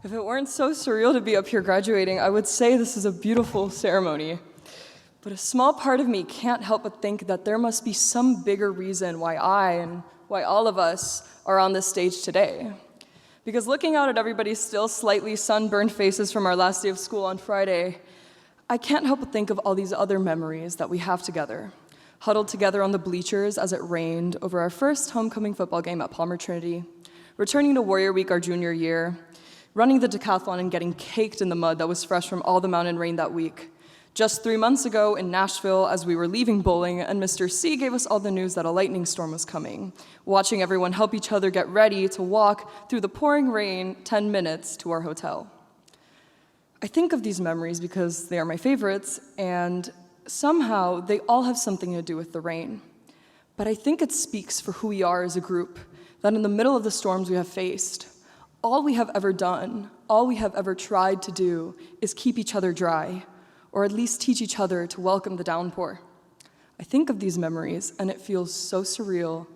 If it weren't so surreal to be up here graduating, I would say this is a beautiful ceremony. But a small part of me can't help but think that there must be some bigger reason why I and why all of us are on this stage today. Because looking out at everybody's still slightly sunburned faces from our last day of school on Friday, I can't help but think of all these other memories that we have together, huddled together on the bleachers as it rained over our first homecoming football game at Palmer Trinity, returning to Warrior Week our junior year, running the decathlon and getting caked in the mud that was fresh from all the mountain rain that week. Just 3 months ago in Nashville, as we were leaving bowling, and Mr. C gave us all the news that a lightning storm was coming, watching everyone help each other get ready to walk through the pouring rain 10 minutes to our hotel. I think of these memories because they are my favorites, and somehow they all have something to do with the rain. But I think it speaks for who we are as a group, that in the middle of the storms we have faced, all we have ever done, all we have ever tried to do is keep each other dry, or at least teach each other to welcome the downpour. I think of these memories, and it feels so surreal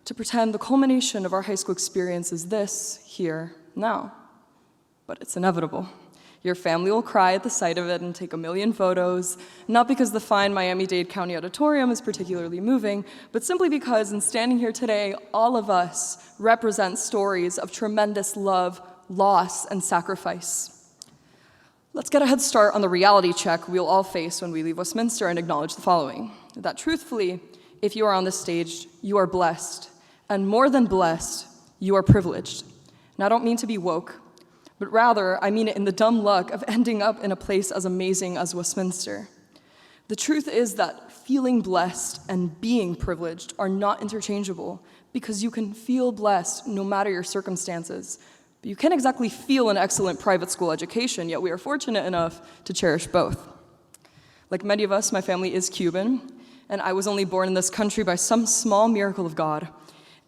to pretend the culmination of our high school experience is this, here, now. But it's inevitable. Your family will cry at the sight of it and take a million photos, not because the fine Miami-Dade County Auditorium is particularly moving, but simply because in standing here today, all of us represent stories of tremendous love, loss, and sacrifice. Let's get a head start on the reality check we'll all face when we leave Westminster and acknowledge the following: that truthfully, if you are on this stage, you are blessed, and more than blessed, you are privileged. And I don't mean to be woke, but rather, I mean it in the dumb luck of ending up in a place as amazing as Westminster. The truth is that feeling blessed and being privileged are not interchangeable, because you can feel blessed no matter your circumstances, but you can't exactly feel an excellent private school education, yet we are fortunate enough to cherish both. Like many of us, my family is Cuban, and I was only born in this country by some small miracle of God.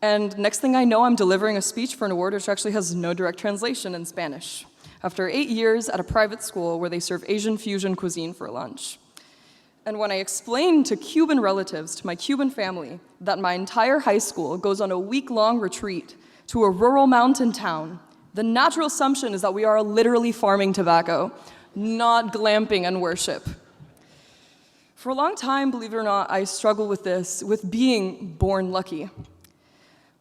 And next thing I know, I'm delivering a speech for an award which actually has no direct translation in Spanish, after 8 years at a private school where they serve Asian fusion cuisine for lunch. And when I explained to Cuban relatives, to my Cuban family, that my entire high school goes on a week-long retreat to a rural mountain town, the natural assumption is that we are literally farming tobacco, not glamping and worship. For a long time, believe it or not, I struggled with this, with being born lucky.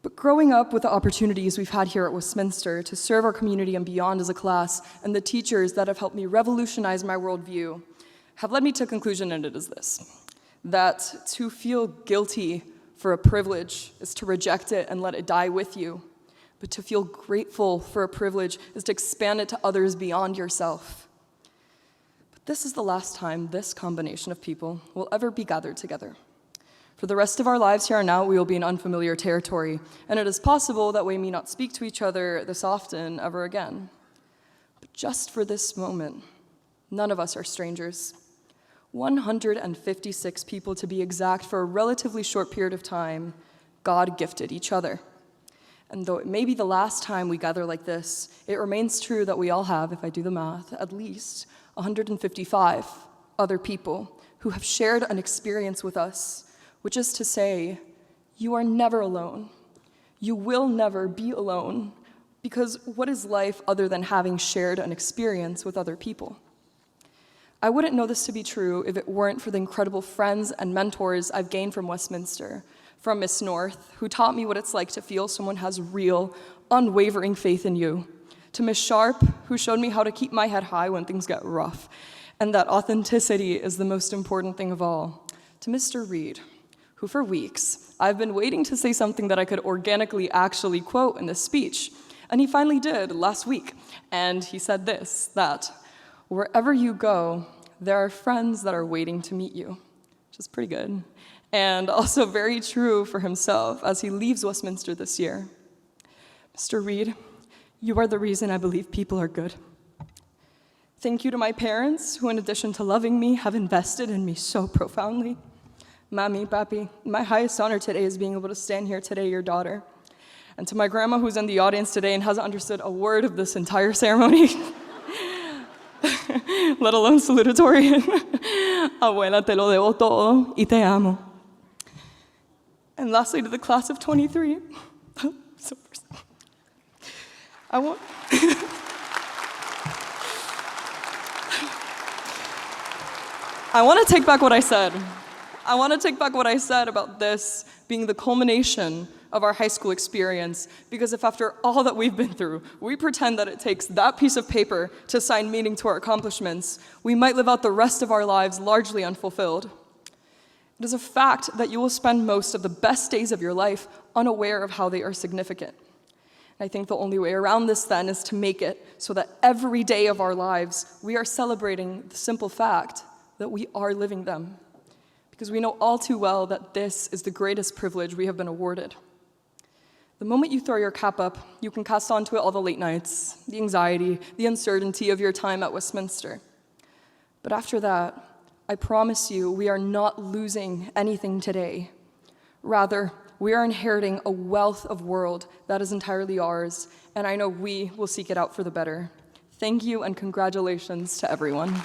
But growing up with the opportunities we've had here at Westminster to serve our community and beyond as a class, and the teachers that have helped me revolutionize my worldview, have led me to a conclusion, and it is this: that to feel guilty for a privilege is to reject it and let it die with you. But to feel grateful for a privilege is to expand it to others beyond yourself. But this is the last time this combination of people will ever be gathered together. For the rest of our lives here and now, we will be in unfamiliar territory, and it is possible that we may not speak to each other this often ever again. But just for this moment, none of us are strangers. 156 people, to be exact, for a relatively short period of time, God gifted each other. And though it may be the last time we gather like this, it remains true that we all have, if I do the math, at least 155 other people who have shared an experience with us, which is to say, you are never alone. You will never be alone, because what is life other than having shared an experience with other people? I wouldn't know this to be true if it weren't for the incredible friends and mentors I've gained from Westminster, from Miss North, who taught me what it's like to feel someone has real, unwavering faith in you, to Miss Sharp, who showed me how to keep my head high when things get rough, and that authenticity is the most important thing of all, to Mr. Reed, who for weeks I've been waiting to say something that I could organically actually quote in this speech, and he finally did last week, and he said this, that wherever you go, there are friends that are waiting to meet you, which is pretty good. And also very true for himself as he leaves Westminster this year. Mr. Reed, you are the reason I believe people are good. Thank you to my parents, who in addition to loving me, have invested in me so profoundly. Mami, Papi, my highest honor today is being able to stand here today, your daughter. And to my grandma, who's in the audience today and hasn't understood a word of this entire ceremony, let alone salutatorian. Abuela, te lo debo todo y te amo. And lastly, to the class of 23. I want... I want to take back what I said. I want to take back what I said about this being the culmination of our high school experience, because if after all that we've been through, we pretend that it takes that piece of paper to assign meaning to our accomplishments, we might live out the rest of our lives largely unfulfilled. It is a fact that you will spend most of the best days of your life unaware of how they are significant. And I think the only way around this then is to make it so that every day of our lives, we are celebrating the simple fact that we are living them. Because we know all too well that this is the greatest privilege we have been awarded. The moment you throw your cap up, you can cast onto it all the late nights, the anxiety, the uncertainty of your time at Westminster. But after that, I promise you, we are not losing anything today. Rather, we are inheriting a wealth of world that is entirely ours, and I know we will seek it out for the better. Thank you and congratulations to everyone.